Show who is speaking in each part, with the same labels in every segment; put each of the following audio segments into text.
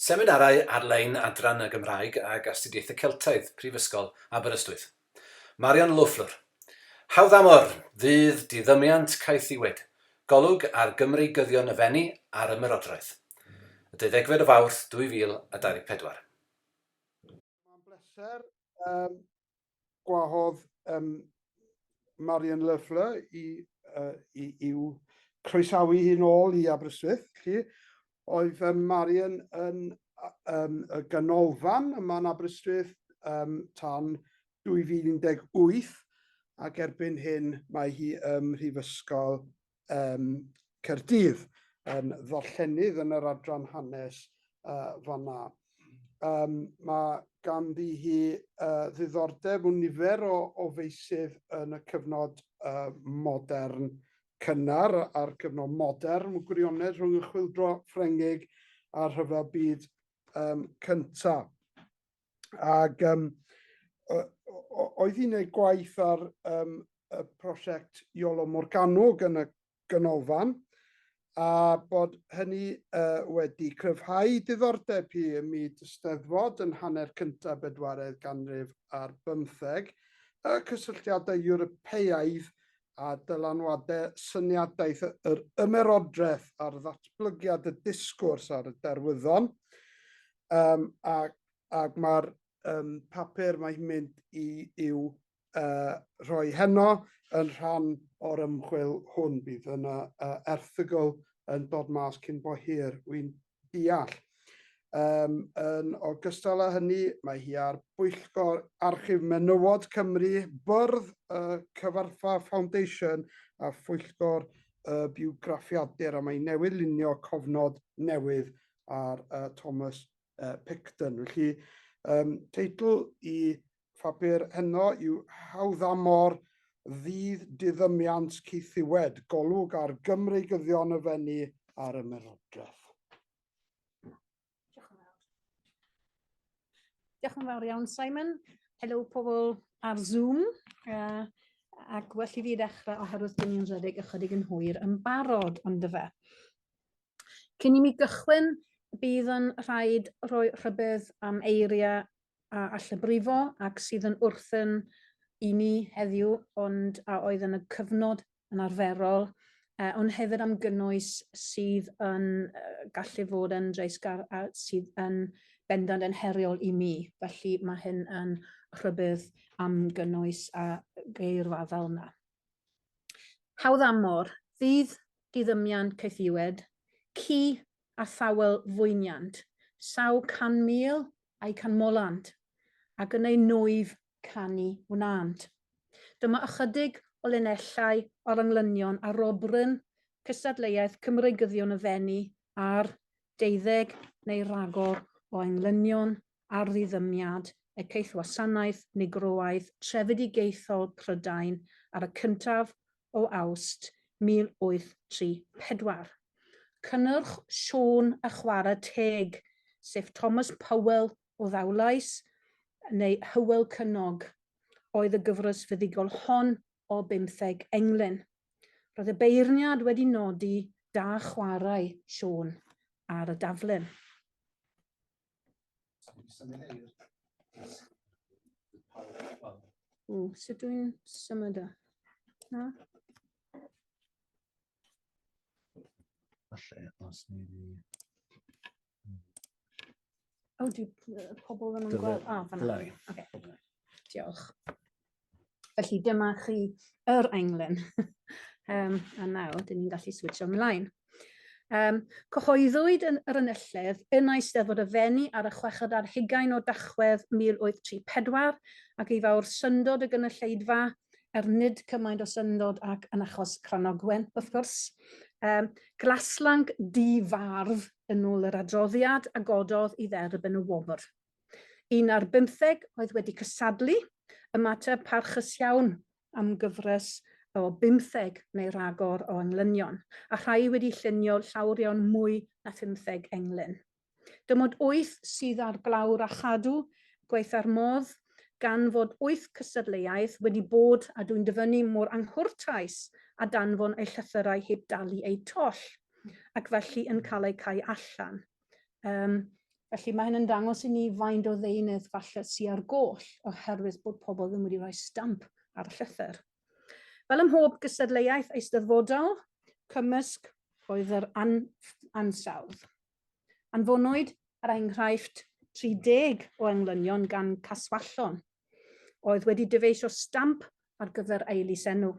Speaker 1: Seminarau ar-lein Adran y Gymraeg ag Astudiaethau Celtaidd, Prifysgol Aberystwyth. Marion Loeffler. Hawddamor, ddydd, diddymiant, Caethiwed. Golwg ar Gymreigyddion y Fenni ar Ymerodraeth. Y 12 o Fawrth 2024.
Speaker 2: Mae'n bleser gwahodd Marion Loeffler i'w croesawu hi nôl i Aberystwyth. Oedd Marion yn y ganolfan yma'n Aberystwyth tan 2018 ac erbyn hyn mae hi ym Mhrifysgol Caerdydd yn ddarllenydd yn yr adran hanes fanna. Mae ganddi hi ddiddordeb mewn nifer o feysydd yn y cyfnod modern cynnar a'r cyfnod modern, mewn gwirionedd rhwng y chwyldro Ffrengig a'r rhyfel byd cyntaf. Ac oedd hi'n gwneud gwaith ar y prosiect Iolo Morgannwg yn y ganolfan, a bod hynny wedi cryfhau diddordeb hi ym myd Eisteddfod yn hanner cyntaf bedwaredd ganrif ar 15, y cysylltiadau Ewropeaidd a dylanwadau syniadaeth yr Ymerodraeth ar ddatblygiad y disgwrs ar y derwyddon. Ac mae'r papur mae'n mynd i'w rhoi heno yn rhan o'r ymchwil hwn. Bydd yna erthygl yn dod mas cyn bo hir, wy'n deall. Yn ogystal â hynny, mae hi ar Bwyllgor Archif Menywod Cymru, Bwrdd Cyfarthfa Foundation a Phwyllgor Biwgraffiadur, a mae newydd lunio cofnod newydd ar Thomas Picton. Felly, teitl i phapur heno yw Hawddamor, ddydd, diddymiant, Caethiwed, golwg ar Gymreigyddion y Fenni ar Ymerodraeth.
Speaker 3: Diolch yn fawr iawn, Simon. Helo pobl ar Zoom. Ac well i fi ddechrau oherwydd gen i'n rhedeg ychydig yn hwyr yn barod ond fe. Cyn i mi gychwyn, bydd yn rhaid rhoi rhybydd am eiriau a llybrifo ac sydd yn wrthyn i ni heddiw ond a oedd yn y cyfnod yn arferol, ond hefyd am gynnwys sydd yn gallu fod yn dreisgar a sydd yn bendant yn heriol i mi. Felly mae hyn yn rhybydd am gynnwys a geirfa fel yna. Hawddamor, ddydd, diddymiant, Caethiwed, ci a thawel fwyniant, saw 100,000 a'i canmolant, ac yn ei nwyf canu wnant. Dyma ychydig o linellau o'r englynion a robryn cystadleuaeth Gymreigyddion y Fenni a'r 12 neu ragor o englynion ar ddiddymiad y Ceithwasanaeth Nigroaidd Trefedigaethol Prydain ar y 1af o Awst 1834. Cynnyrch Siôn y Chwarae Teg, sef Thomas Powell o Ddawlais, neu Hywel Cynnog, oedd y gyfres fuddigol hon o 15 englyn. Roedd y beirniad wedi nodi da chwarae Siôn ar y daflen. Sut dwi'n symud o? Na? O, pobl ddim yn gweld. Fanna. Diolch. Felly dyma chi yr englyn. A nawr, dyn ni'n gallu switcho ymlaen. Cyhoeddwyd yr enillydd yn Eisteddfod y Fenni ar y 6 ar 20 o Dachwedd 1834 ac ei fawr syndod y gynulleidfa nid cymaint o syndod ac yn achos Cranogwen, wrth gwrs. Glaslanc di-farf yn ôl yr adroddiad a gododd i dderbyn y wobr. 1 ar 15 oedd wedi cysadlu, ymateb parchus iawn am gyfres o 15 neu ragor o englynion, a rhai wedi llunio llawer iawn mwy na 15 englyn. Dim ond 8 sydd ar glawr a chadw, gwaith ar modd, gan fod 8 cystadleuaeth wedi bod a dwi'n dyfynnu mor anghwrtais a danfon eu llythyrau heb dalu eu toll, ac felly yn cael eu cau allan. Felly mae hyn yn dangos i ni faint o ddeunydd falle sy'n ar goll oherwydd bod pobl ddim wedi rhoi stamp ar y llythyr. Fel ym mhob gystadleuaeth eisteddfodol, cymysg oedd yr ansawdd. Anfonwyd ar enghraifft 30 o englynion gan Caswallon, oedd wedi dyfeisio stamp ar gyfer eilysenw.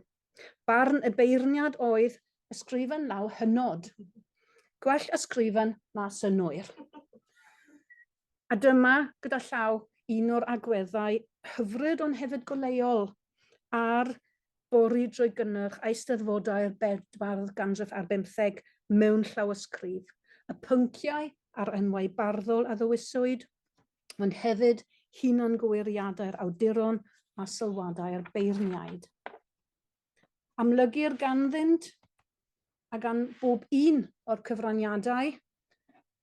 Speaker 3: Barn y beirniad oedd ysgrifen law hynod. Gwell ysgrifen na synwyr. A dyma gyda llaw un o'r agweddau hyfryd ond hefyd goleuol ar bori drwy gynnyrch eisteddfodau'r bedwaredd ganrif ar 15 mewn llawysgrif. Y pynciau ar enwau barddol a ddewiswyd, ond hefyd hunangywiriadau'r awduron a sylwadau'r beirniaid. Amlygir ganddynt a gan bob un o'r cyfraniadau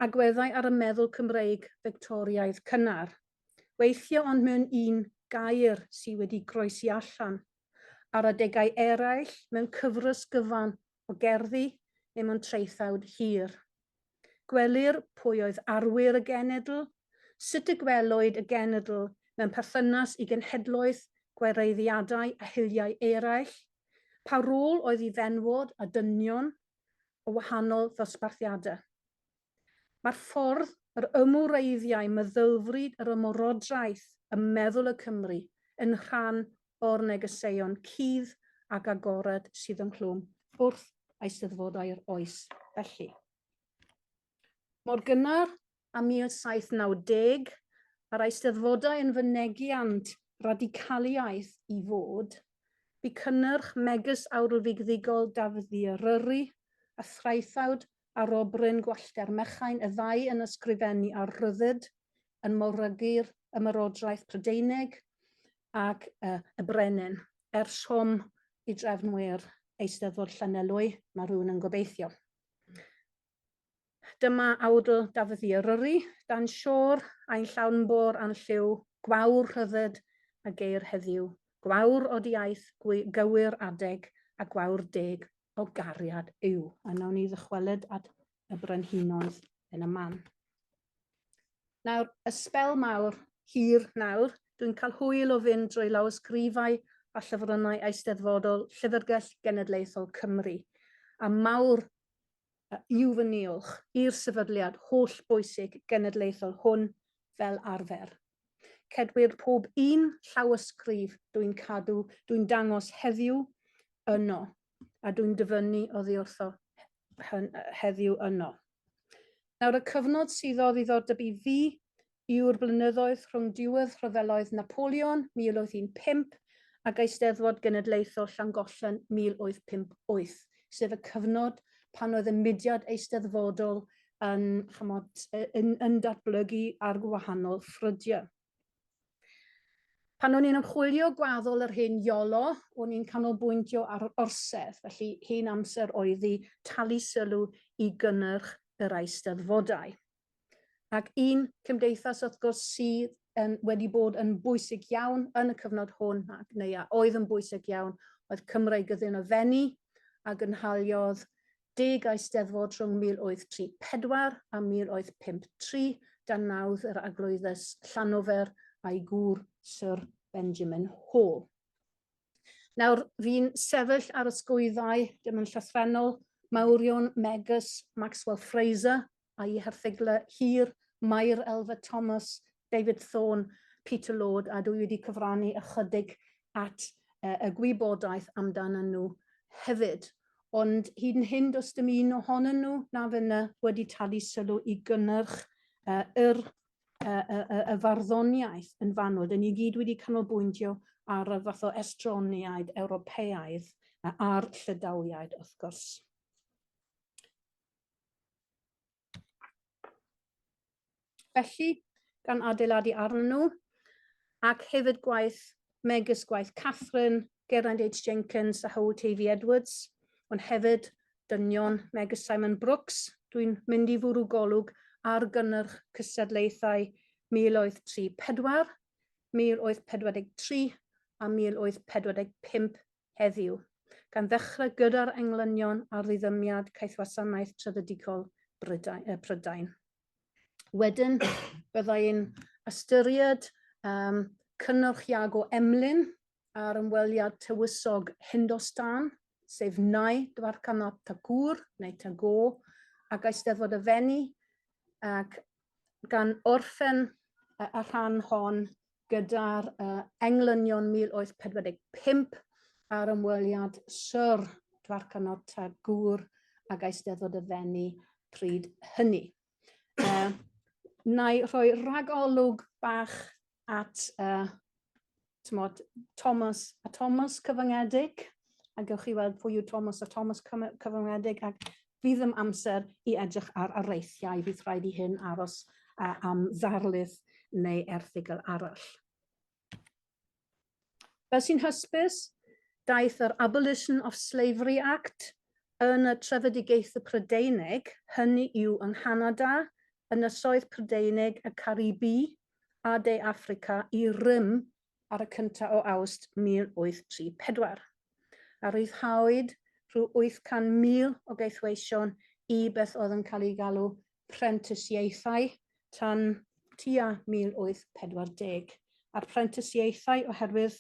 Speaker 3: agweddau ar y meddwl Cymreig Fictoriaidd cynnar, weithio ond mewn un gair sydd wedi groesi allan, ar adegau eraill mewn cyfrys gyfan o gerddi neu mewn traethawd hir. Gwelir pwy oedd arwyr y genedl, sut y gwelwyd y genedl mewn perthynas i genhedloedd, gwareiddiadau a hiliau eraill, pa rôl oedd i fenwod a dynion o wahanol ddosbarthiadau. Mae'r ffordd yr ymwreiddiau meddylfryd yr Ymerodraeth y meddwl y Cymru yn rhan o'r negeseuon cudd ac agored sydd yn clwm wrth eisteddfodau'r oes felly. Mor gynnar a 1790, ar eisteddfodau yn fynegiant radicaliaeth i fod, bu cynnyrch megus awrfigddigol Dafydd Eryri, a thraethawd a Robryn Gwallter Mechain, y ddau yn ysgrifennu ar ryddid yn morygu'r Ymerodraeth Prydeinig ac y Brenin, som i drefnwyr eisteddfod Llanelwy, mae rhywun yn gobeithio. Dyma awdl Dafydd Eryri, dan siôr a'n llawnbor a'n lliw, gwawr rhyddid a geir heddiw, gwawr odiaeth, gywir adeg a gwawr deg o gariad yw. A nawn ni ddychwelyd at y brenhinoedd yn y man. Nawr, y sbel mawr hir nawr, dwi'n cael hwyl o fynd drwy lawysgrifau a llyfrynau eisteddfodol Llyfrgell Genedlaethol Cymru. A mawr yw fy niolch i'r sefydliad holl bwysig genedlaethol hwn fel arfer. Cedwir pob un llawysgrif dwi'n dangos heddiw yno, a dwi'n dyfynnu oddi wrtho heddiw yno. Nawr, y cyfnod sydd o ddiddordeb i fi yw'r blynyddoedd rhwng diwedd rhyfeloedd Napoleon 1805 ac Eisteddfod Genedlaethol Llangollen 1858, sef y cyfnod pan oedd y mudiad eisteddfodol yn datblygu ar gwahanol ffrydiau. Pan o'n i'n ymchwilio gwaddol yr hen iolo, o'n i'n canolbwyntio ar orsedd, felly hen amser oedd i talu sylw i gynnyrch yr eisteddfodau. Ac un cymdeithas wrth gwrs sydd wedi bod yn bwysig iawn yn y cyfnod hwn, oedd yn bwysig iawn, oedd Gymreigyddion y Fenni a gynhaliodd 10 eisteddfod rhwng 1834 a 1853 dan nawdd yr aglwyddus Llanofer a'i gŵr Sir Benjamin Hall. Nawr, fi'n sefyll ar ysgwyddau, dim yn llythrennol, mawrion megus Maxwell Fraser a'i herthiglau hir, Mair Elfa Thomas, David Thorne, Peter Lord, a dwi wedi cyfrannu ychydig at y gwybodaeth amdanyn nhw hefyd. Ond hyd yn hyn does dim un ohonyn nhw na fyna wedi talu sylw i gynnyrch y farddoniaeth yn fanwl. Dyn ni gyd wedi canolbwyntio ar y fath o estroniaid Ewropeaidd a'r Llydawiaid wrth gwrs. Felly, gan adeiladu arnyn nhw, ac hefyd megus gwaith Catherine, Geraint H. Jenkins a Hawddamor Edwards, ond hefyd dynion megus Simon Brooks, dwi'n mynd i fwrw golwg ar gynnyrch cystadlaethau 1834, 1843 a 1845 heddiw, gan ddechrau gyda'r englynion ar ddidymiad Caethwasanaeth Trefedigaeth Prydain. Wedyn, byddai'n ystyried cynnyrch Iago Emlyn ar ymweliad tywysog Hindostan, sef Nai Dwarcanat Tagore, neu Tagore, ac Eisteddfod y Fenni, ac gan orffen y rhan hon gyda'r englynion 1845 ar ymweliad Sir Dwarcanat Tagore ac Eisteddfod y Fenni pryd hynny. Na i rhoi ragolwg bach at Thomas cyfyngedig, a gewch chi weld pwy yw Thomas cyfyngedig, ac fydd ym amser i edrych ar areithiau, fydd rhaid i hyn aros am ddarlith neu erthygl arall. Fel sy'n hysbys, daeth yr Abolition of Slavery Act yn y trefedigaethau Prydeinig, hynny yw yng Nghanada, Ynysoedd Prydeinig, y Caribi a De Affrica i rym ar y 1 o Awst 1834. A ryddhawyd rhyw 800,000 o geithweision i beth oedd yn cael ei galw Prifysgol tan tua 1840. A'r Prifysgol oherwydd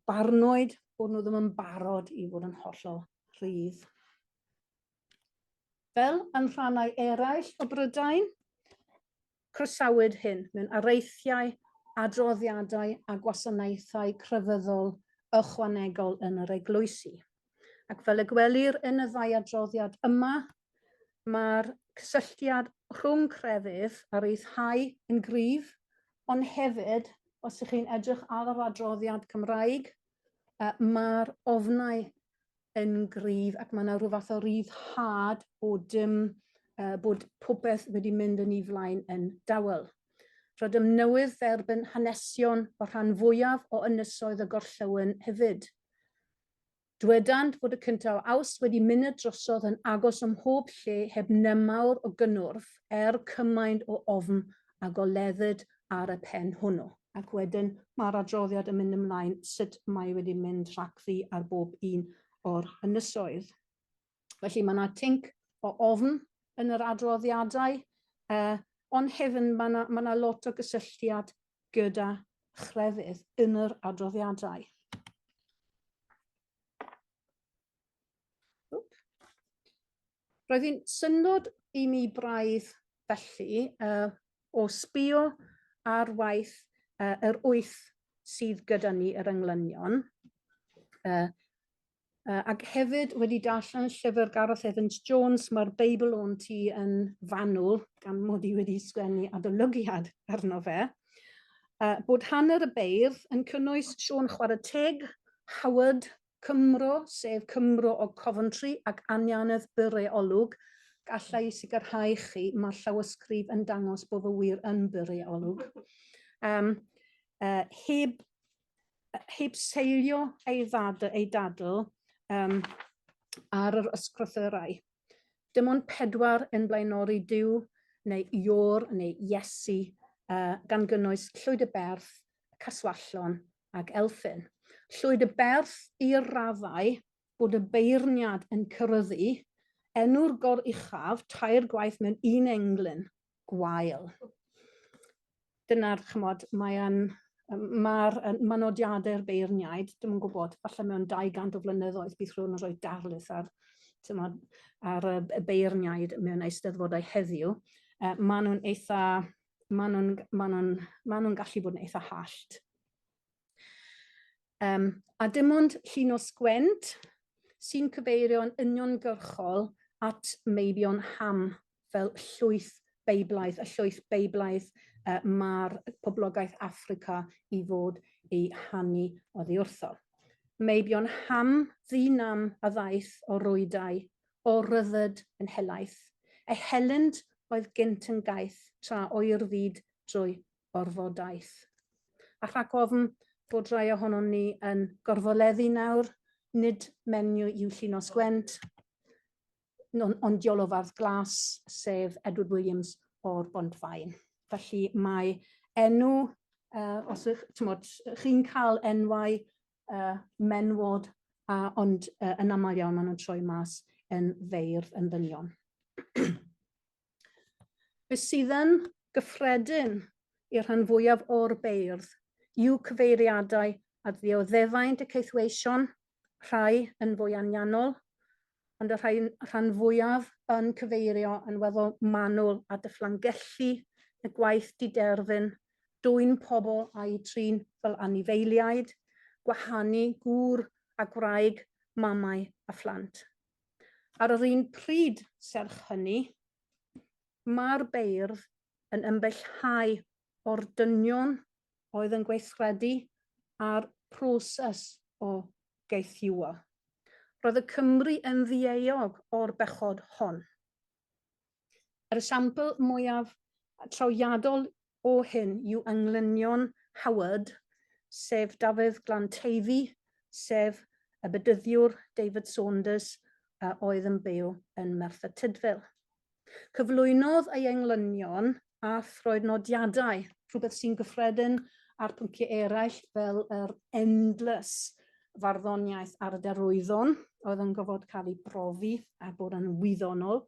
Speaker 3: barnwyd bod nhw ddim yn barod i fod yn hollol rhydd. Fel yn rhannau eraill o Brydain, crysawyd hyn mewn areithiau, adroddiadau a gwasanaethau crefyddol ychwanegol yn yr eglwysi. Ac fel y gwelir yn y ddau adroddiad yma, mae'r cysylltiad rhwng crefydd a ryddhau yn gryf, ond hefyd, os ydych chi'n edrych ar yr adroddiad Cymraeg, mae'r ofnau yn gryf ac mae yna rhyw fath o ryddhad bod popeth wedi mynd yn ei flaen yn dawel. Rydym newydd dderbyn hanesion o rhan fwyaf o ynysoedd y gorllewin hefyd. Dywedant fod y 1 o Awst wedi mynd drosodd yn agos ym mhob lle heb nemawr o gynnwrf cymaint o ofn a goleddyd ar y pen hwnnw. Ac wedyn mae'r adroddiad yn mynd ymlaen sut mae wedi mynd rhagddi ar bob un o'r ynysoedd. Felly mae yna tinc o ofn yn yr adroddiadau, ond hefyd mae yna lot o gysylltiad gyda chrefydd yn yr adroddiadau. Roedd hi'n syndod i mi braidd felly o sbio ar waith yr 8 sydd gyda ni yr englynion, ac hefyd wedi darllen llyfr Gareth Evans-Jones, mae'r Beibl o'n ti yn fanwl, gan mod i wedi sgwennu adolygiad arno fe, bod hanner y beirdd yn cynnwys Siôn Chwarae Teg, Howard Cymro, sef Cymro o Coventry, ac Anianedd Byreolwg. Gallai sicrhau chi mae'r llawysgrif yn dangos bod fy wir yn Byreolwg. Heb seilio ei dadl ar yr ysgrythurau. Dim ond 4 yn blaenori Duw, neu Ior, neu Iesu, gan gynnwys Llwyd y Berth, Caswallon ac Elffyn. Llwyd y Berth i'r raddau bod y beirniad yn cyryddu, enw'r gor-uchaf, 2 gwaith mewn 1 englyn, gwael. Dyna'r, chymod, mae'r manodiadau'r beirniaid, dim yn gwybod, falle mewn 200 o flynyddoedd bydd rhywun yn rhoi darlith ar y beirniaid mewn eisteddfodau heddiw. Maen nhw'n gallu bod yn eitha hallt. A dim ond llun o sgwent sy'n cyfeirio yn uniongyrchol at meibion ham fel llwyth beiblaidd, y llwyth beiblaidd mae'r poblogaeth Affrica i fod ei hannu oddi wrtho. Meibion ham ddynam a ddaeth o rwydau, o ryddyd yn helaeth. E helynt oedd gynt yn gaeth tra o'r fyd drwy orfodaeth. A rhag ofn bod rai ohonon ni yn gorfoleddu nawr, nid menyw yw llun o sgwent, ond diolofardd glas, sef Edward Williams o'r Bontfaen. Felly mae enw, os chi'n cael enwau menwod, ond yn aml iawn maen nhw'n troi mas yn feirdd yn ddynion. Beth sydd yn Gyffredin i'r rhan fwyaf o'r beirdd yw cyfeiriadau a ddioddefaint y ceithweision, rhai yn fwy anianol, ond y rhan fwyaf yn cyfeirio yn weddol manwl a dyfflangellu y gwaith diderfyn, dwyn pobl a'i trin fel anifeiliaid, gwahanu gŵr a gwraig, mamau a phlant. Ar yr un pryd serch hynny, mae'r beirdd yn ymbyllhau o'r dynion oedd yn gweithredu ar proses o geithiwa. Roedd y Cymru yn ddieog o'r bechod hon. Yr esiampl mwyaf trawiadol o hyn yw englynion Howard, sef Dafydd Glanteifi, sef y bedyddiwr David Saunders oedd yn byw yn Merthyr Tydfil. Cyflwynodd ei englynion a throed nodiadau, rhywbeth sy'n gyffredin ar pynciau eraill fel yr endless farddoniaeth ar y derwyddon, oedd yn gofod cael ei brofi a bod yn wyddonol,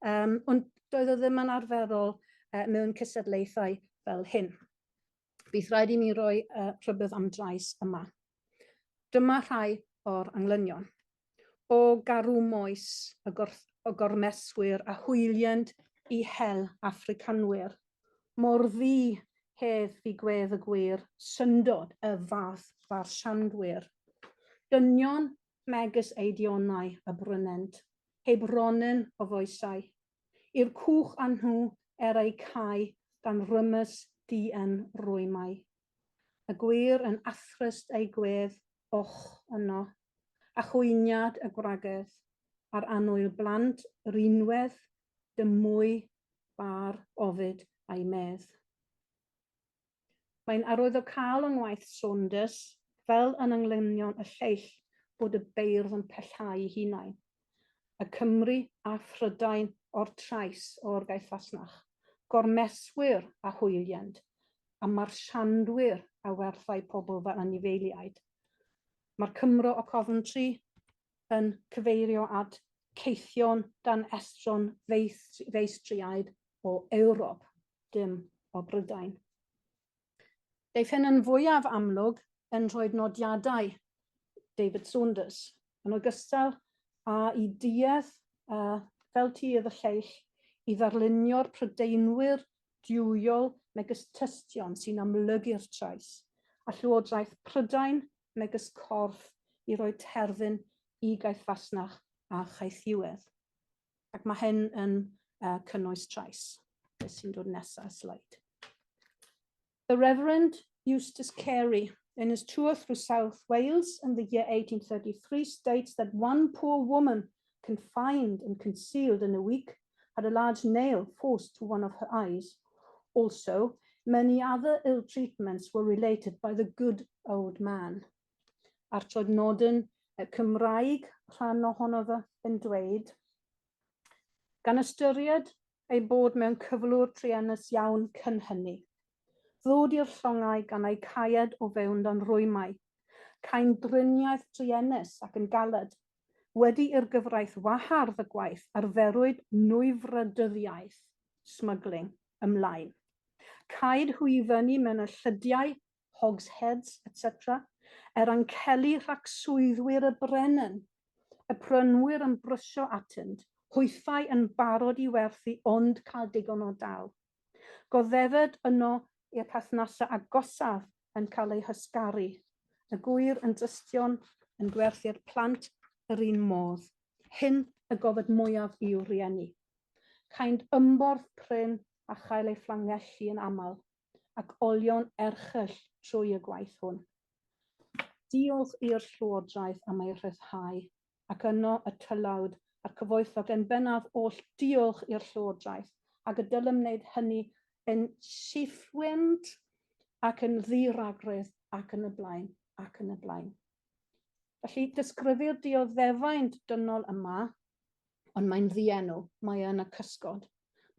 Speaker 3: ond doedd o ddim yn arferol mewn cystadlaethau fel hyn. Bydd rhaid i mi roi rhybydd am drais yma. Dyma rhai o'r englynion. O garw moes o gormeswyr a hwyliant i hel Africanwyr. Mor ddi hedd fi gwedd y gwir, syndod y fath fa'r siandwyr. Dynion megis eidionau y brynent, heb ronen o foesau. I'r cwch a nhw ei cae gan rymys di yn rwymau. Y gwir yn athryst ei gwedd och yno, a chwyniad y gwragedd, ar anwyl blant yr unwedd, dy mwy bar ofid a'i medd. Mae'n arwyddocaol yng ngwaith Saunders, fel yn englynion y lleill bod y beirdd yn pellhau ei hunain. Y Cymru a Phrydain o'r trais o'r gaeth fasnach, gormeswyr a hwyliant, a marsiandwyr a werthau pobl fel anifeiliaid. Mae'r Cymro o Coventry yn cyfeirio at ceithion dan estron feistriaid o Ewrop, dim o Brydain. Daeth hyn yn fwyaf amlwg yn rhoi nodiadau David Saunders, yn ogystal a i duedd fel tydd y lleill i ddarlunio'r Prydeinwyr diwyol megis tystion sy'n amlygu'r trais, a Llywodraeth Prydain megis corff i roi terfyn i gaeth fasnach a Caethiwed. Ac mae hyn yn cynnwys trais, beth sy'n dod nesaf sleid. The Reverend Eustace Carey, in his tour through South Wales in the year 1833, states that one poor woman, confined and concealed in a week, had a large nail forced to one of her eyes. Also, many other ill treatments were related by the good old man. Ar trodnodyn Cymraeg, rhan ohono fe yn dweud, gan ystyried ei bod mewn cyflwr trienus iawn cyn hynny. Ddod i'r llongau gan ei caied o fewn dan rwymau, cain driniaeth trienus ac yn galed, wedi i'r gyfraith wahardd y gwaith arferwyd nwyfrydyddiaeth, smuggling, ymlaen. Caid hwyfynnu mewn y llydiau, hogsheads, etc., ancelu rhag swyddwyr y brenin, y prynwyr yn brysio atynt, hwythau yn barod i werthu ond cael digon o dal. Goddefed yno i'r perthnasau agosaf yn cael ei hysgaru, y gwir yn dystion yn gwerthu'r plant yr un modd. Hyn y gofod mwyaf i'w rieni. Caint ymborth pryn a chael ei fflangellu yn aml, ac olion erchyll trwy y gwaith hwn. Diolch i'r Llywodraeth am ei rhyddhau, ac yno y tylawd a'r cyfoethog yn bennaf oll diolch i'r Llywodraeth, ac y dylem wneud hynny yn siffwynt ac yn ddiragrydd ac yn y blaen, ac yn y blaen. Felly, disgrifir dioddefaint dynol yma, ond mae'n ddienw, mae yn y cysgod.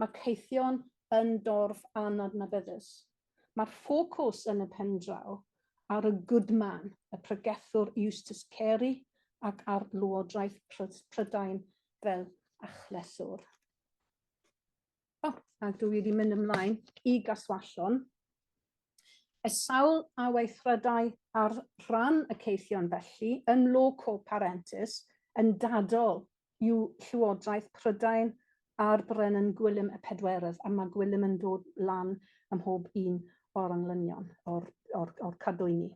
Speaker 3: Mae ceithion yn dorf anadnabyddus. Mae'r ffocws yn y pen draw ar y good man, y pregethwr Eustace Carey, ac ar Llywodraeth Prydain fel achleswr. A dwi wedi mynd ymlaen I gaswallon. Y sawl a weithrydau ar ran y ceithion felly yn loco parentis yn dadol yw Llywodraeth Prydain a'r Brenin Gwilym y Pedwerydd, a mae Gwilym yn dod lan ym mhob un o'r englynion, o'r cadwyni.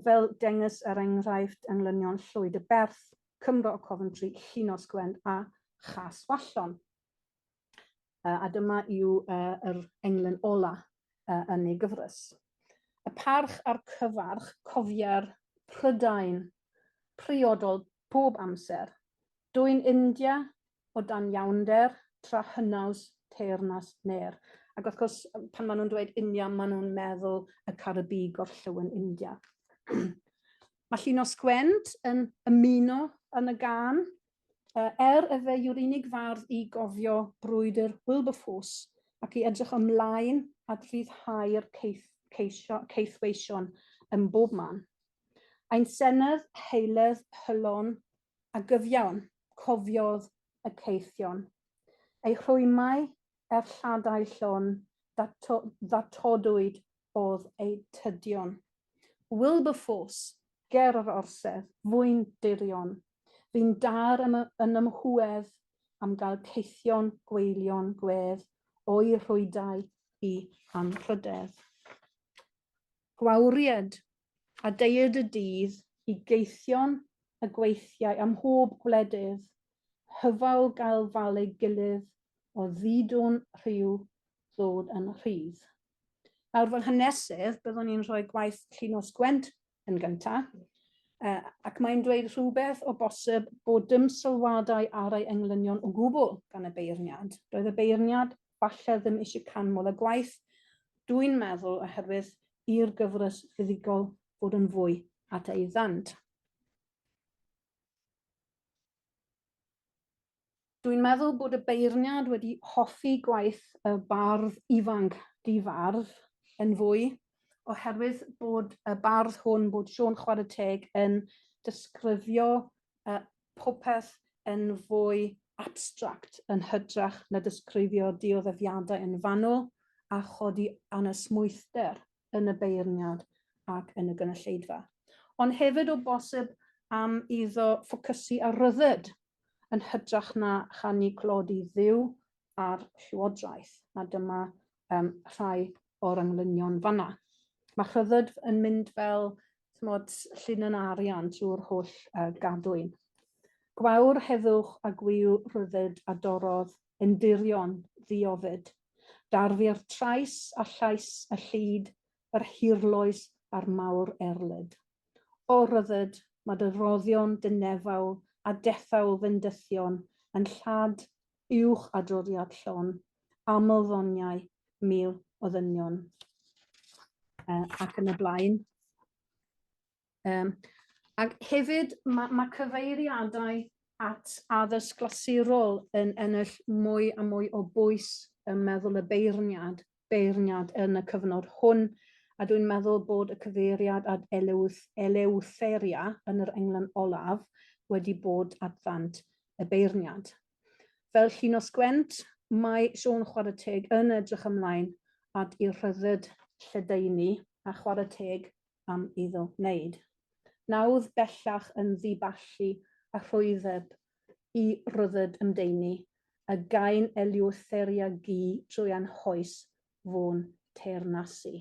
Speaker 3: Fel dengys er enghraifft englynion Llwyd y Berth, Cymro o Coventry, Llunos Gwent a Chaswallon. A dyma yw yr englyn ola yn ei gyfres. Y parch a'r cyfarch cofia'r Prydain priodol bob amser. Dwy'n India o dan iawnder tra hynaws teyrnas ner. Ac wrth gwrs, pan maen nhw'n dweud India, maen nhw'n meddwl y Caribi gorllewin India. Mae Llunos Gwent yn ymuno yn y gân, y fe yw'r unig fardd I gofio brwydr Wilberforce ac I edrych ymlaen at rhyddhau'r ceithweision yn bob man. Ein senedd, heiledd, hylon a gyfiawn cofiodd y ceithion. Ei rhwymau lladau llon ddatodwyd oedd ei tydion. Wilberforce, ger yr orsedd, fwy'n dirion. Fi'n dar yn ymhwedd am gael ceithion gweilion gwedd o'i rhwydau I anrhydedd. Gwawried a deud y dydd I geithion y gweithiau am mhob gwledydd, hyfawl gael falu gilydd o ddidwn rhyw ddod yn rhydd. Nawr fel hanesydd, byddwn ni'n rhoi gwaith Llunos Gwent yn gyntaf, ac mae'n dweud rhywbeth o bosib bod dim sylwadau ar ei englynion o gwbl gan y beirniad. Roedd y beirniad falle ddim eisiau canmol y gwaith, dwi'n meddwl oherwydd i'r gyfres fuddugol fod yn fwy at ei ddant. Dwi'n meddwl bod y beirniad wedi hoffi gwaith y bardd ifanc difardd yn fwy, oherwydd bod y bardd hwn, bod Siôn Chwarae Teg yn disgrifio popeth yn fwy abstract yn hytrach na disgrifio dioddefiadau yn fanwl a chodi anesmwythder yn y beirniad ac yn y gynulleidfa. Ond hefyd o bosib am iddo ffocysu ar ryddid yn hytrach na chanu clodi ddiw a'r llywodraeth. A dyma rhai o'r englynion fanna. Mae rhyddid yn mynd fel llun yn arian trwy'r holl gadwyn. Gwawr heddwch a gwyw rhyddid a dorodd yn dirion ddiofyd. Darfu'r trais a llais y llid, yr hirloes a'r mawr erlyd. O ryddid mae dy roddion, dy nefawl a dethawl fyndithion yn llad uwch adroddiad llon, amldoniau mil o ddynion. Ac yn y blaen. Ac hefyd mae cyfeiriadau at addysg glasurol yn ennill mwy a mwy o bwys yn meddwl y beirniad yn y cyfnod hwn, a dwi'n meddwl bod y cyfeiriad at elewtheria yn yr englan olaf wedi bod at ddant y beirniad. Fel Llunos Gwent, mae Siôn Chwarae Teg yn edrych ymlaen at i'r rhyddid lledaenu a chwarae teg am iddo wneud. Nawdd bellach yn ddiballu a rhwyddeb I ryddid ymdeini, y gain elewtheria gi trwy anhoes fo'n teyrnasu.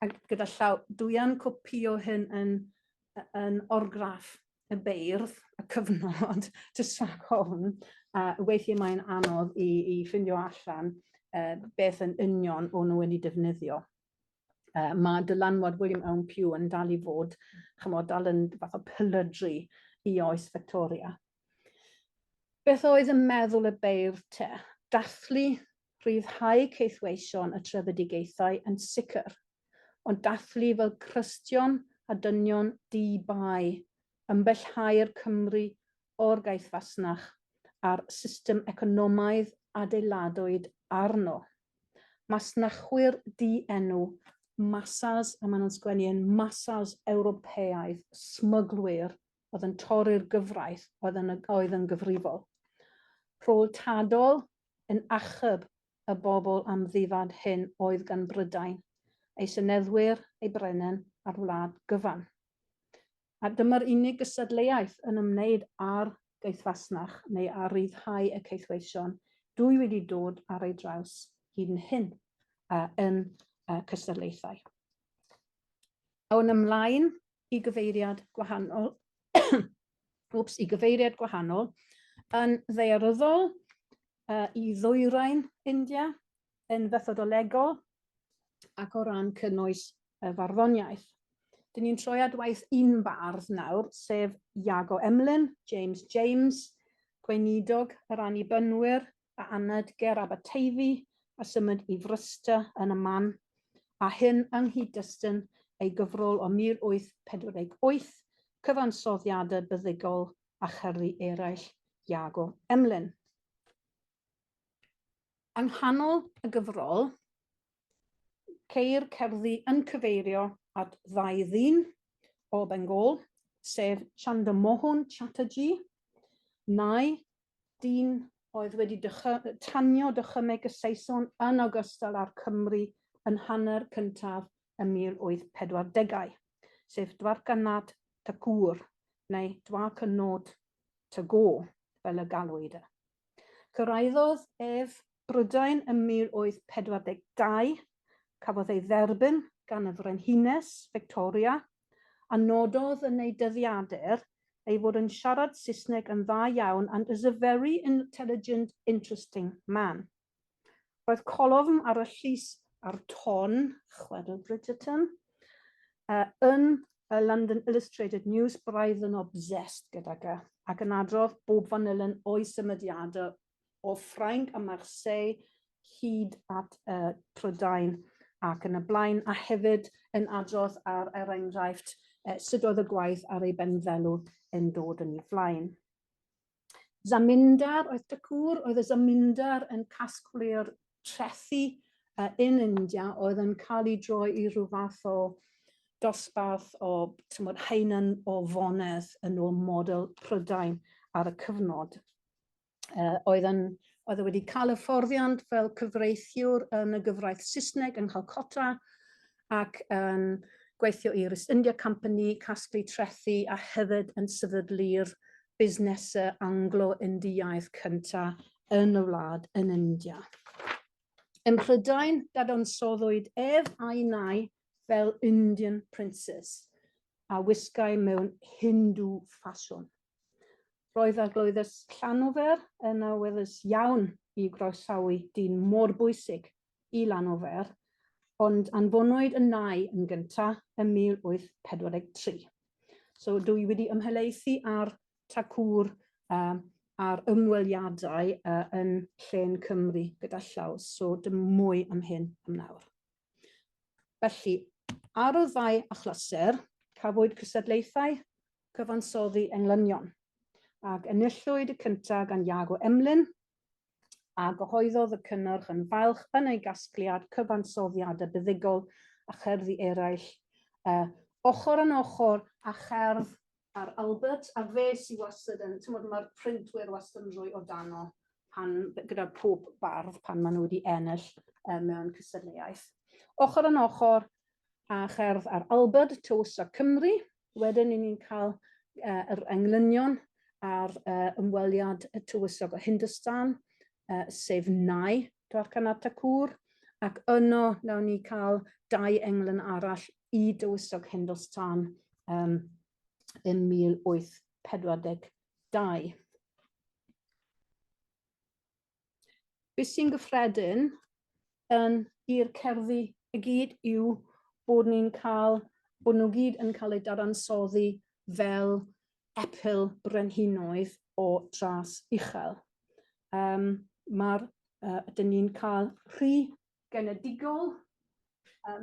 Speaker 3: Ac gyda llaw, dwi yn copio hyn yn orgraff y beirdd, y cyfnod, jyst rhag hwn, weithiau mae'n anodd I ffindio allan beth yn union o'n nhw wedi defnyddio. Mae dylanwad William Owen Pugh yn dal I fod, dal yn fath o pylydru I oes Victoria. Beth oedd yn meddwl y beirdd te? Dathlu rhyddhau ceithweision y trefedigaethau yn sicr, ond dathlu fel Cristion a dynion di-bai, ymbellhau'r Cymru o'r gaeth fasnach a'r system economaidd adeiladwyd arno. Masnachwyr di-enw, masas, a maen nhw'n sgwennu yn masas Ewropeaidd, smyglwyr, oedd yn torri'r gyfraith oedd yn gyfrifol. Rhôl tadol yn achub y bobl am ddifad hyn oedd gan Brydain, ei syneddwyr, ei brenin a'r wlad gyfan. A dyma'r unig gystadleuaeth yn ymwneud â'r geithfasnach neu ar ryddhau y ceithweision dwi wedi dod ar ei draws hyd yn hyn yn cystadlaethau. Awn ymlaen i gyfeiriad gwahanol, yn ddaearyddol i ddwyrain India, yn fethodolegol ac o ran cynnwys y farddoniaeth. Dyn ni'n troi at waith un bardd nawr, sef Iago Emlyn, James, gweinidog yr annibynwyr a anad ger Aberteifi a symud i Frysta yn y man, a hyn yng nghyd-destun ei gyfrol o 1848, cyfansoddiadau buddugol a cherddi eraill Iago Emlyn. Yng nghanol y gyfrol, ceir cerddi yn cyfeirio at ddau ddyn o Bengal, sef Chandramohan Chatterjee, neu dyn oedd wedi tanio dychymyg y Saeson yn ogystal â'r Cymru yn hanner cyntaf y 1840au, sef Dwarkanath Thakur, neu Dwarkanath Tagore, fel y galwyd. Cyrhaeddodd ef Brydain yn 1842, cafodd ei dderbyn gan y Frenhines, Victoria, a nododd yn ei dyddiadur ei fod yn siarad Saesneg yn dda iawn and is a very intelligent, interesting man. Roedd colofn ar y llys a'r ton, chwedl Bridgerton, yn y London Illustrated News braidd yn obsessed gydag ac yn adrodd bob fanylyn o'i symudiadau o Ffrainc a Marseille hyd at Prydain ac yn y blaen, a hefyd yn adrodd ar enghraifft sut oedd y gwaith ar ei benfelw yn dod yn ei flaen. Zamindar oedd Thakur, oedd y zamindar yn casglu'r trethu in India oedd yn cael ei droi i rhyw fath o dosbarth o haenen o fonedd yn ôl model Prydain ar y cyfnod. Oedd wedi cael hyfforddiant fel cyfreithiwr yn y gyfraith Saesneg yng Nghalcota ac yn gweithio i'r East India Company, casglu trethu a hefyd yn sefydlu'r busnesau Anglo-Indiaidd cyntaf yn y wlad yn India. Yn Prydain, dadansoddwyd ef a'i nai fel Indian Princess a wisgai mewn Hindu ffasiwn. Roedd agloeddus Llanofer yn awyddus iawn i groesawu dyn mor bwysig i Llanofer, ond anfonwyd y nai yn gyntaf yn 1843. So dwi wedi ymhelaethu ar Thakur a'r ymweliadau yn llen Cymru gyda llaws, so dim mwy am hyn am nawr. Felly, ar y ddau achlysur, cafwyd cystadlaethau cyfansoddi englynion, ac enillwyd y cyntaf gan Iago Emlyn, a gyhoeddodd y cynnyrch yn falch yn ei gasgliad cyfansoddiadau buddugol a cherddi eraill, ochr yn ochr a cherdd ar Albert, a fe sy'n wastad yn, mae'r printwyr wastad yn rhoi o dano gyda pob bardd pan maen nhw wedi ennill mewn cystadleuaeth. Ochr yn ochr a cherdd ar Albert, tywysog Cymru, wedyn ni'n cael yr englynion ar ymweliad y tywysog o Hindustan, sef nai Dwarkanath Thakur, ac yno nawn ni cael dau englyn arall i dywysog Hindustan yn 1842. Beth sy'n gyffredin i'r cerddi y gyd yw bod nhw gyd yn cael eu dadansoddi fel epil brenhinoedd o dras uchel. Dyn ni'n cael rhy genedigol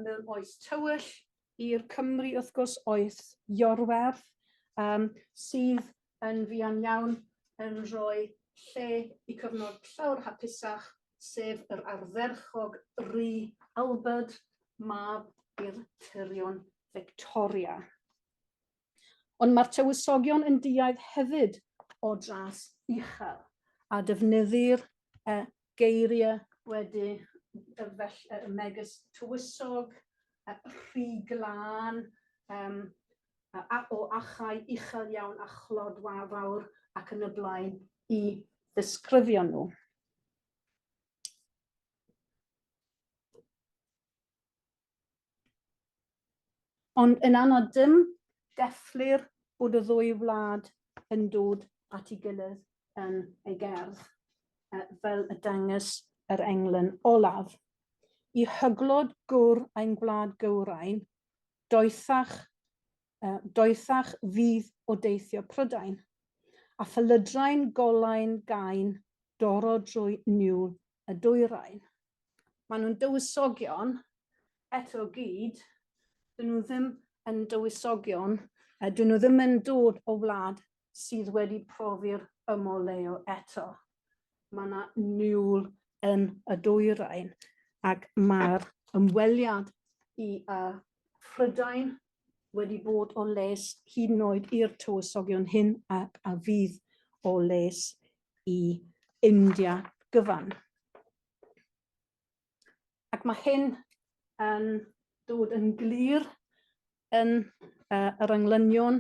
Speaker 3: mewn oes tywyll i'r Cymru, wrth gwrs, oes Iorwerth, sydd yn fuan iawn yn rhoi lle i cyfnod llawr hapusach, sef yr ardderchog Rhy Albert, mab i'r tirion Victoria. Ond mae'r tywysogion yn diaidd hefyd o dras uchel a defnyddir geiriau wedi y megus tywysog, rhy glân, o achau uchel iawn a chlod fawr ac yn y blaen i ddisgrifio nhw. Ond yn anodd dim defflir bod y ddwy wlad yn dod at ei gilydd yn ei gerdd, fel y dangos yr englyn olaf. I hyglod gwr ein gwlad gywrain, doethach fydd o deithio Prydain, a phalydrain golain gain doro drwy niwl y dwyrain. Maen nhw'n dywysogion, eto gyd, dyn nhw ddim yn dywysogion, dyn nhw ddim yn dod o wlad sydd wedi profi'r ymoleo eto. Mae yna niwl yn y dwyrain, ac mae'r ymweliad i Prydain wedi bod o les hyd yn oed i'r tywysogion hyn ac a fydd o les i India gyfan. Ac mae hyn yn dod yn glir yn yr englynion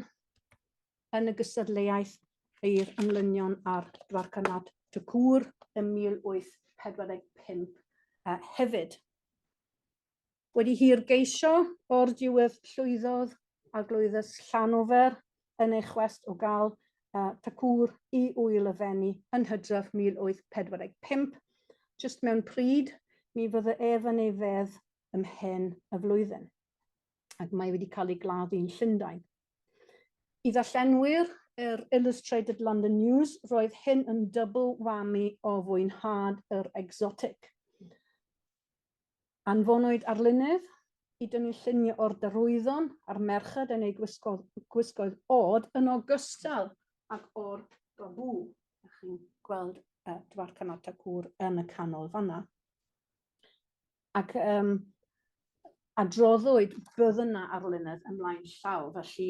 Speaker 3: yn y gystadleuaeth i'r englynion ar Dwarcanad y Cwr yn 1845 hefyd. Wedi hirgeisio o'r diwedd llwyddodd a glwyddes Llanofer yn ei chwest o gael tacŵr i wyl y Fenni yn Hydref 1845, jyst mewn pryd mi fydde ef yn ei fedd ymhen y flwyddyn, ac mae wedi cael ei gladdu yn Llundain. I ddarllenwyr yr Illustrated London News, roedd hyn yn double whammy o fwynhad yr exotic. Anfonwyd arlunydd i dynnu lluniau o'r darwyddon a'r merched yn ei gwisgoedd od yn ogystal ac o'r babw. Chi'n gweld Dwarcanad y Cwr yn y canol fanna. Ac adroddwyd bydd yna arlunydd ymlaen llaw, felly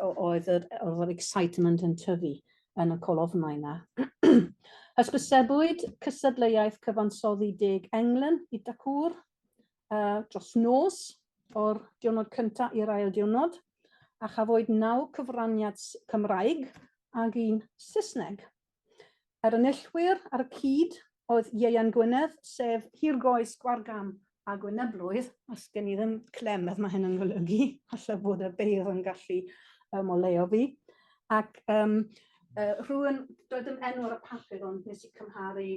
Speaker 3: oedd yr excitement yn tyfu yn y colofnau yna. Hysbysebwyd cystadleuaeth cyfansoddi 10 englyn i dacŵr dros nos o'r diwrnod cyntaf i'r ail diwrnod, a chafwyd 9 cyfraniad Cymraeg ac 1 Saesneg. Yr enillwyr ar y cyd oedd Ieuan Gwynedd, sef hirgoes Gwargam a Gwyneblwydd, os gen i ddim clemedd mae hyn yn golygu, allai bod y beirdd yn gallu ymoleo fi. Ac rhywun, doedd dim enw ar y papur, ond nes i cymharu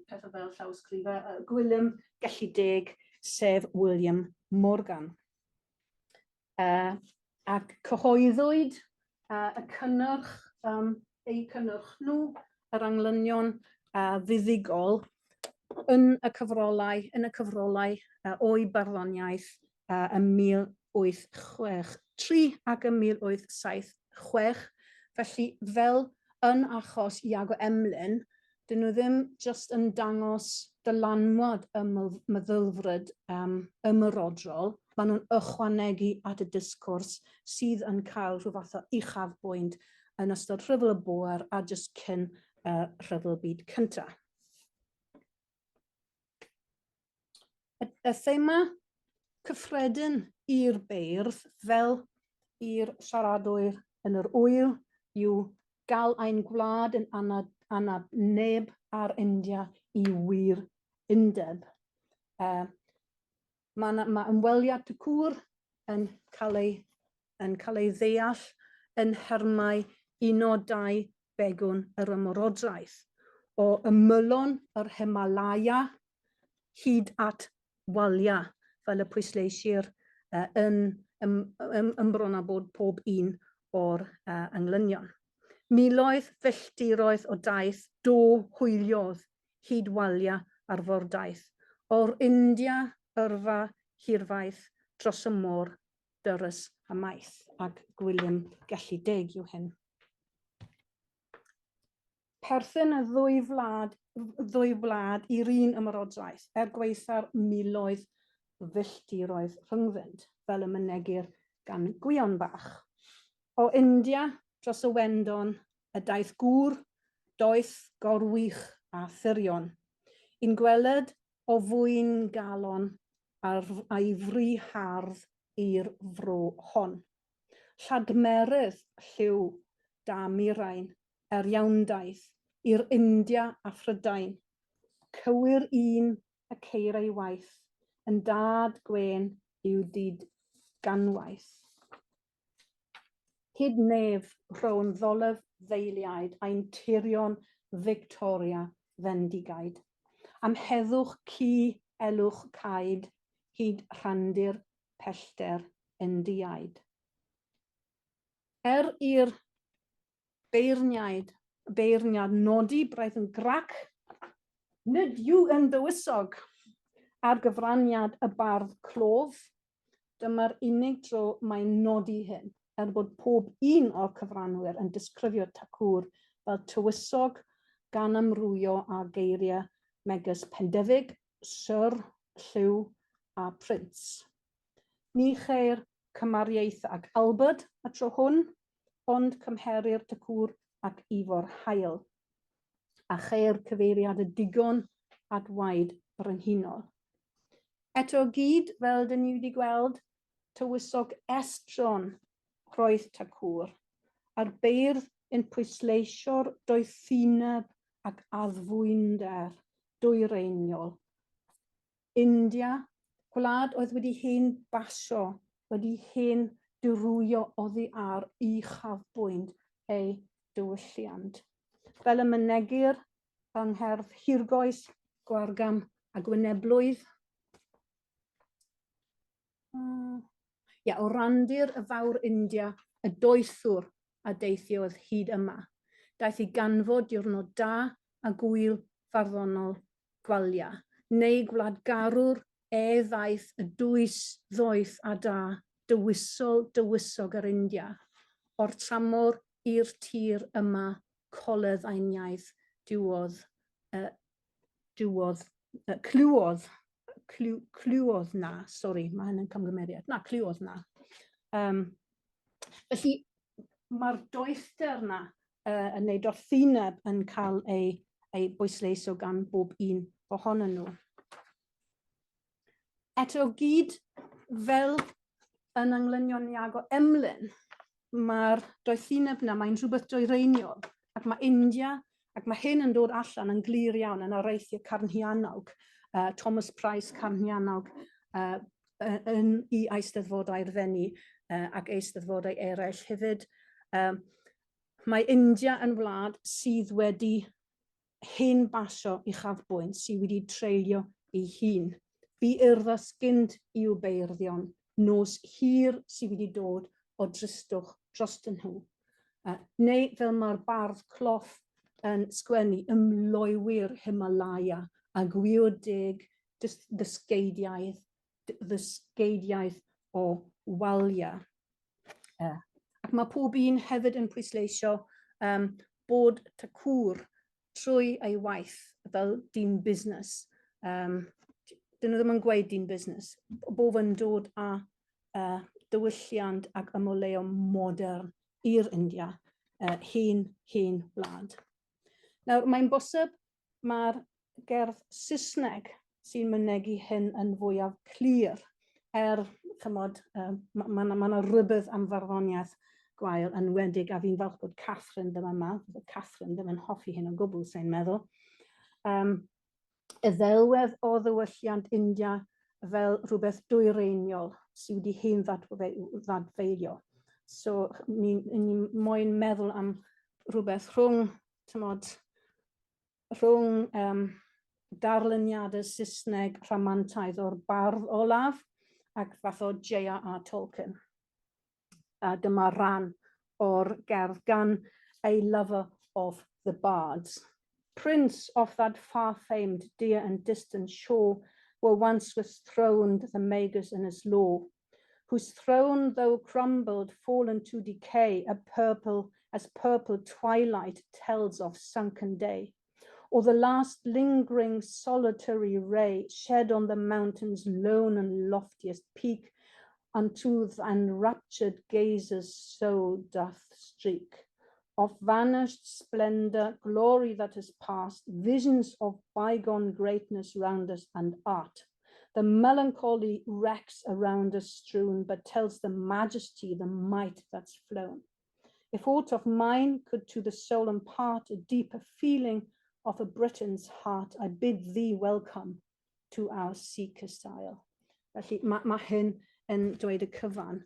Speaker 3: pethau fel llawysgrifau, Gwilym Gellideg, sef William Morgan. Ac cyhoeddwyd eu cynnyrch nhw, yr englynion fuddugol, yn y cyfrolau o'i barddoniaeth yn 1863 ac yn 1876. Felly, fel yn achos Iago Emlyn, dyn nhw ddim jyst yn dangos dylanwad y meddylfryd ymerodrol, maen nhw'n ychwanegu at y disgwrs sydd yn cael rhyw fath o uchafbwynt yn ystod Rhyfel y Bôr a jyst cyn Rhyfel Byd Cyntaf. Y thema cyffredin i'r beirdd fel i'r siaradwyr yn yr wyl yw gael ein gwlad yn anad neb ar India i wir undeb. Mae ymweliad y cwr yn cael ei ddeall yn hermau 1 o 2 begwn yr Ymerodraeth, o ymylon yr Himalaya hyd at walia, fel y pwysleisir yn ymbrona bod pob un o'r englynion. Miloedd filltiroedd o daith do hwyliodd hyd walia ar fordaeth, o'r India yrfa hirfaith dros y môr dyrys a maith, ac Gwilym Gellideg yw hyn. Perthyn y ddwy wlad i'r un Ymerodraeth gweitha'r miloedd filltiroedd rhyngddynt, fel y mynegir gan Gwion bach. O India dros y wendon y daeth gŵr, doeth, gorwych a thirion. Un gweled o fwyn galon a'i fri hardd i'r fro hon. Lladmerydd lliw da Mirain, iawndaeth i'r India a Phrydain. Cywir un y ceir ei waith, yn dad gwen yw dyd ganwaith. Hyd nef rho'n ddolef ddeiliaid a'n tirion Victoria fendigaid. Am heddwch ci elwch caid, hyd rhandir pellter yn diaid. I'r beirniad nodi braidd yn grac, nid yw yn dywysog ar gyfraniad y bardd clof. Dyma'r unig tro mae'n nodi hyn, bod pob un o'r cyfranwyr yn disgrifio tacŵr fel tywysog gan amrwyo a geiriau megus Pendefig, Syr, Lliw a Prince. Ni cheir cymariaeth ag Albert y tro hwn, ond cymherir tacŵr ac Ifor Hael. A cheir cyfeiriad y digon at waed brenhinol. Eto gyd, fel dyn ni wedi gweld, tywysog estron roedd tacŵr, a'r beirdd yn pwysleisio'r doethineb ac addfwynder dwyreiniol. India, gwlad oedd wedi hen basio, wedi hen dirwyo oddi ar I chafbwynt ei diwylliant. Fel y mynegir yng ngherdd Hirgoes, Gwargam a Gwyneblwydd. O randir y fawr India, y doethwr a deithiodd hyd yma. Daeth I ganfod diwrnod da a gwyl farddonol gwalia, neu gwladgarwr ddaeth y dwys ddoeth a da, dywysog yr India. O'r tramor i'r tir yma, coledd ein iaith, clywoedd na, sori, mae hyn yn camgymeriad, clywoedd na. Felly, mae'r doethder na yn neud orthineb yn cael ei bwysleisio gan bob un ohonyn nhw. Eto gyd fel yn englynion Iago Emlyn, mae'r doethineb na, mae'n rhywbeth dwyreiniol, ac mae India, ac mae hyn yn dod allan yn glir iawn yn oreithiau Carnhianawg, Thomas Price Carnhianawg, yn I eisteddfodau'r Fenni ac eisteddfodau eraill hefyd. Mae India yn wlad sydd wedi hen basio I chafbwynt, sydd wedi treulio ei hun. Bu urddas gynt i'w beirddio'n nos hir sydd wedi dod o dristwch drostyn nhw. Neu fel mae'r bardd cloff yn sgwennu ymloiwyr Himalaya a gwiodig ddysgeidiaeth o walia. Ac mae pob un hefyd yn pwysleisio bod tacŵr trwy ei waith fel dyn busnes. Dyn nhw ddim yn gweud dyn busnes, bob yn dod â diwylliant ac ymoleo modern i'r India, hen wlad. Nawr, mae'n bosib mae'r gerdd Saesneg sy'n mynegu hyn yn fwyaf clir, chymod, mae yna rybydd am farddoniaeth gwael yn wedig, a fi'n falch bod Catherine ddim yma, Catherine ddim yn hoffi hyn o gwbl, sy'n meddwl. Y ddelwedd o ddiwylliant India fel rhywbeth dwyreiniol sydd wedi hen ddadfeilio. So, ni'n moyn meddwl am rhywbeth rhwng darluniadau Saesneg rhamantaidd o'r bardd olaf ac fath o J.R.R. Tolkien. Dyma ran o'r gerdd gan a lover of the bards. Prince of that far-famed dear and distant shore, where once was throned the magus in his law, whose throne, though crumbled, fallen to decay, as purple twilight tells of sunken day, or the last lingering solitary ray shed on the mountain's lone and loftiest peak, unto the enraptured gazers so doth streak. of vanished splendor, glory that is past, visions of bygone greatness round us and art. The melancholy wrecks around us strewn, but tells the majesty, the might that's flown. If aught of mine could to the soul impart a deeper feeling of a Briton's heart, I bid thee welcome to our seeker's isle. Felly mae hyn yn dweud y cyfan,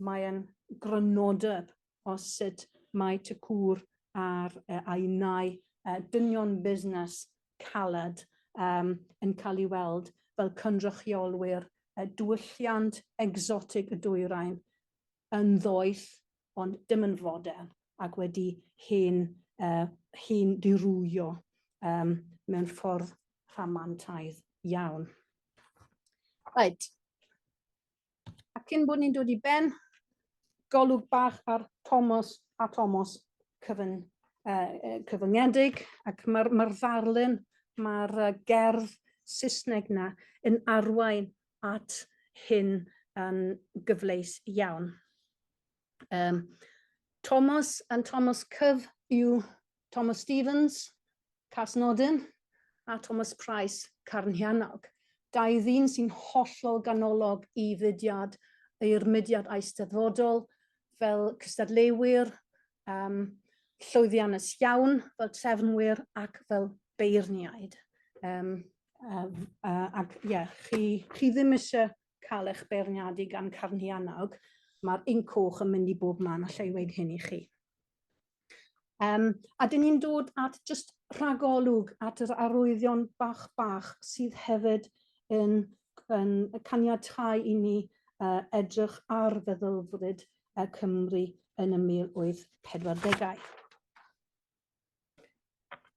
Speaker 3: mae'n grynodeb o sut mae Tacŵr a'i nai dynion busnes caled yn cael ei weld fel cynrychiolwyr diwylliant exotig y dwyrain yn ddoeth, ond dim yn fodern, ac wedi hen dirwyo mewn ffordd rhamantaidd iawn. Right. Ac cyn bod ni'n dod i ben, golwg bach ar Thomas cyfyngedig, ac mae'r ddarlun, mae'r gerdd Saesneg na yn arwain at hyn yn gyfleus iawn. Thomas Cyf yw Thomas Stevens, Casnodyn, a Thomas Price, Carnhianog. Dau ddyn sy'n hollol ganolog i fudiad, i'r mudiad eisteddfodol, fel cystadleuwyr, llwyddiannus iawn, fel trefnwyr ac fel beirniaid. Chi ddim eisiau cael eich beirniadu gan Carnhianog, mae'r coch yn mynd i bob man, allai weid hyn i chi. A dyn ni'n dod at just rhagolwg at yr arwyddion bach sydd hefyd yn caniatáu i ni edrych ar feddylfryd Cymru yn y 1840au.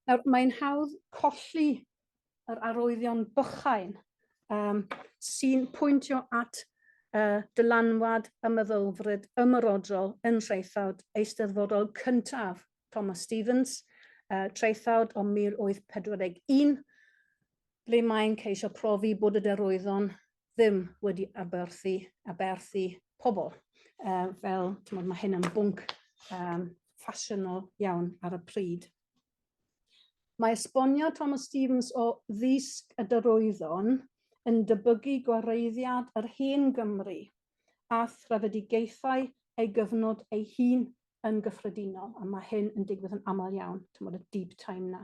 Speaker 3: Nawr, mae'n hawdd colli yr arwyddion bychain sy'n pwyntio at dylanwad y meddylfryd ymerodrol yn traethawd eisteddfodol cyntaf Thomas Stevens, traethawd o 1841, ble mae'n ceisio profi bod y derwyddon ddim wedi aberthu pobl. Fel, mae hyn yn bwnc ffasiynol iawn ar y pryd. Mae esboniad Thomas Stevens o ddisg y derwyddon yn debygu gwareiddiad yr hen Gymru a threfedigaethau ei gyfnod ei hun yn gyffredinol, a mae hyn yn digwydd yn aml iawn, y deep time na.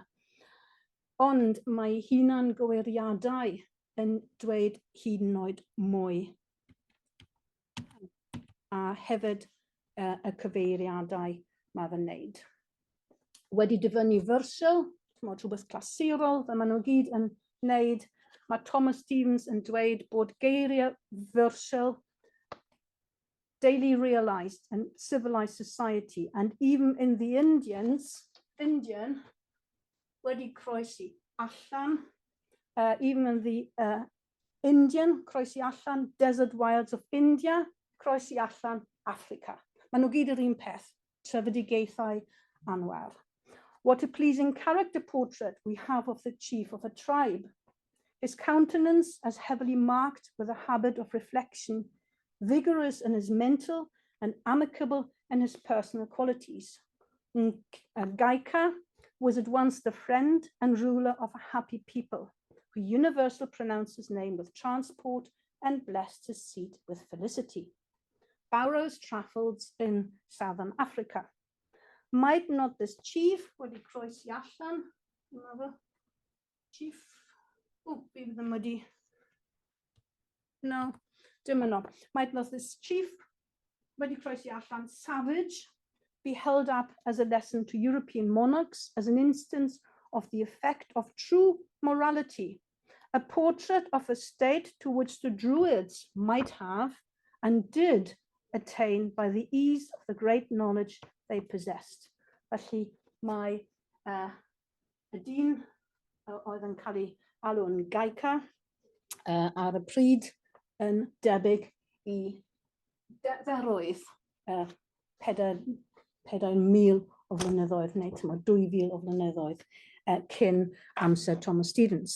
Speaker 3: Ond mae hunan gyweriadau yn dweud hyd yn oed mwy. A hefyd y cyfeiriadau mae fe'n wneud. Wedi dyfynnu fersiwl, rhywbeth clasurol, fe maen nhw gyd yn wneud, mae Thomas Stevens yn dweud bod geiriau fersiwl daily realized and civilized society, and even in the Indian, wedi croesi allan, even in the Indian, croesi allan, desert wilds of India, croesi allan, Africa. Maen nhw gyd yr un peth, trefedigaethau anwar. What a pleasing character portrait we have of the chief of a tribe. His countenance as heavily marked with a habit of reflection, vigorous in his mental and amicable in his personal qualities. Gaika was at once the friend and ruler of a happy people, who universally pronounced his name with transport and blessed his seat with felicity. Barrows travelled in southern Africa. Might not this chief, wedi croesi allan, chief, bydd ddim wedi, no, dim yno. Might not this chief, wedi croesi allan, savage, be held up as a lesson to European monarchs, as an instance of the effect of true morality, a portrait of a state to which the Druids might have and did attain by the ease of the great knowledge they possessed. Felly mae y dyn oedd yn cael ei alw yn Gaika ar y pryd yn debyg i dderoedd 4,000 o flynyddoedd, neu 2,000 o flynyddoedd cyn amser Thomas Stevens.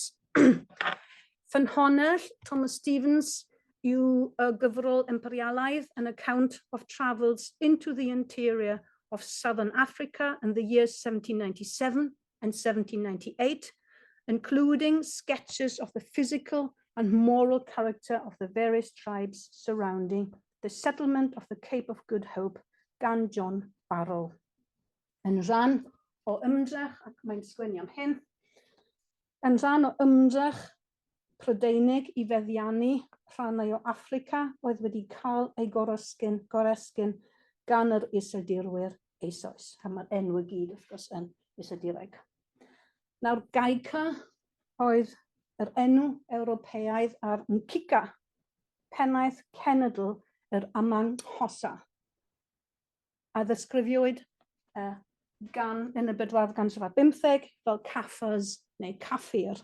Speaker 3: Ffynhonnell Thomas Stevens yw y gyfrol imperialaidd, an account of travels into the interior of Southern Africa in the years 1797 and 1798, including sketches of the physical and moral character of the various tribes surrounding the settlement of the Cape of Good Hope gan John Barrow. Yn rhan o ymdrech, ac mae'n sgwennu am hyn, yn rhan o ymdrech Prydeinig i feddiannu rhannau o Affrica oedd wedi cael ei goresgyn gan yr Iseldirwyr eisoes. A mae'r enw gyd, wrth gwrs, yn Iseldireg. Nawr, Gaica oedd yr enw Ewropeaidd ar Nkika, pennaeth cenedl yr Amanghosa, a ddisgrifiwyd yn y 4th ganrif ar 15 fel Caffers neu Caffir.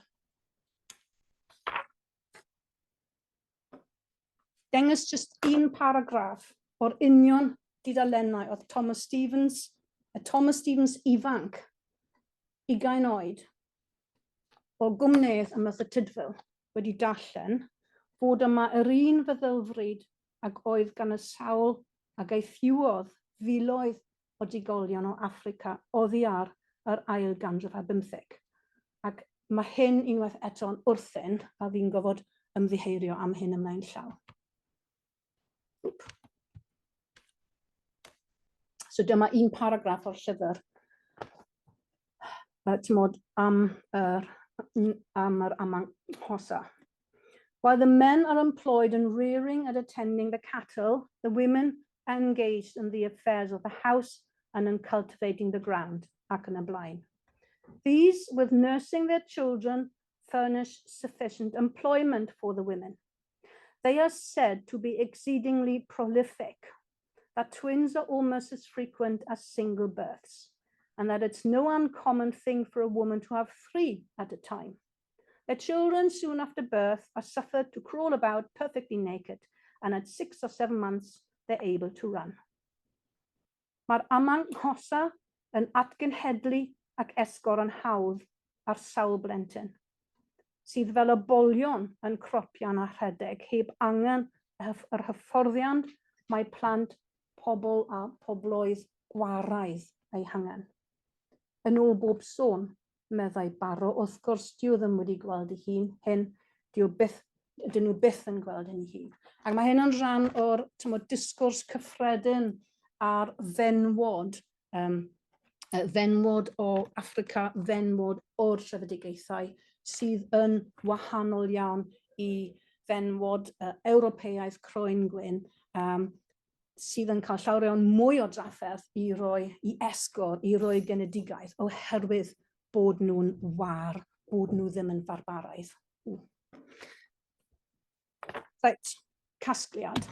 Speaker 3: Dengys just un paragraff o'r union dudalennau oedd Thomas Stevens ifanc, 20 oed, o Gwmnedd ym Merthyr Tydfil wedi darllen fod yma yr un feddylfryd ac oedd gan y sawl ac eithiodd filoedd o digolion o Affrica oddi ar yr ail ganrif ar 15. Ac mae hyn unwaith eto'n wrthyn, a fi'n gofod ymddiheurio am hyn ymlaen llaw. So dyma un paragraff o'r llyfr am yr Amanghosa. While the men are employed in rearing and attending the cattle, the women are engaged in the affairs of the house and in cultivating the ground, ac yn y blaen. These, with nursing their children, furnish sufficient employment for the women. They are said to be exceedingly prolific, that twins are almost as frequent as single births, and that it's no uncommon thing for a woman to have 3 at a time. Their children soon after birth are suffered to crawl about perfectly naked, and at 6 or 7 months, they're able to run. Mae'r Amanghosa yn atgenhedlu ac esgor yn hawdd ar sawl blentyn, sydd fel y bolion yn cropian a rhedeg, heb angen yr hyfforddiant mae plant, pobl a pobloedd gwaraidd eu hangen. Yn ôl bob sôn, meddai Barrow, wrth gwrs, diw ddim wedi gweld ei hun, dyn nhw byth yn gweld yn ei hun. Ac mae hyn yn rhan o'r disgwrs cyffredin ar fenwod, fenwod o Affrica, fenwod o'r trefedigaethau, sydd yn wahanol iawn i fenwod Ewropeaidd croen gwyn, sydd yn cael llawer iawn mwy o drafferth i esgor, i roi genedigaeth, oherwydd bod nhw'n war, bod nhw ddim yn farbaraidd. Reit, casgliad.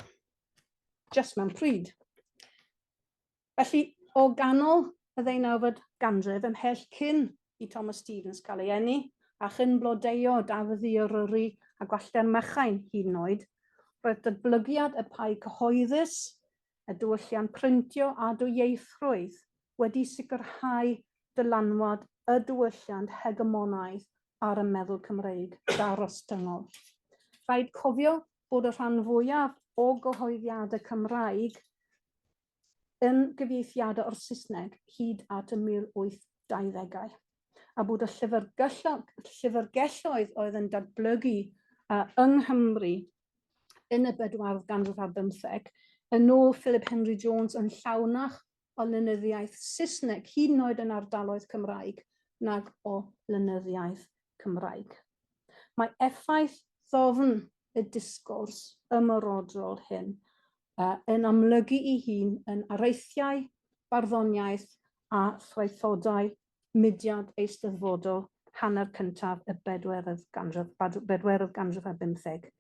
Speaker 3: Just mewn pryd. Felly, o ganol y 19th ganrif, ymhell cyn i Thomas Stevens cael ei eni, a chyn blodeuo Dafydd i Eryri a gwallter Mechain hyd yn oed, roedd datblygiad y pai cyhoeddus, y diwylliant printio a dwyieithrwydd wedi sicrhau dylanwad y diwylliant hegemonaidd ar y meddwl Cymreig darostyngol. Rhaid cofio bod y rhan fwyaf o gyhoeddiadau Cymraeg yn gyfieithiadau o'r Saesneg hyd at y 1820au, a bod y llyfrgelloedd oedd yn datblygu yng Nghymru yn y 4th ganrif ar 15 yn ôl Philip Henry Jones yn llawnach o lenyddiaeth Saesneg hyd yn oed yn ardaloedd Cymraeg nag o lenyddiaeth Cymraeg. Mae effaith ddofn y disgwrs ymerodrol hyn yn amlygu ei hun yn areithiau, barddoniaeth a thwaethodau mudiad eisteddfodol hanner cyntaf y 4th ganrif ar 15.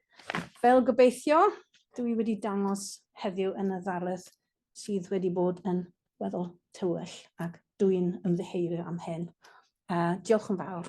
Speaker 3: Fel gobeithio, dwi wedi dangos heddiw yn y ddarlith sydd wedi bod yn weddol tywyll ac dwi'n ymddiheurio am hyn. Diolch yn fawr.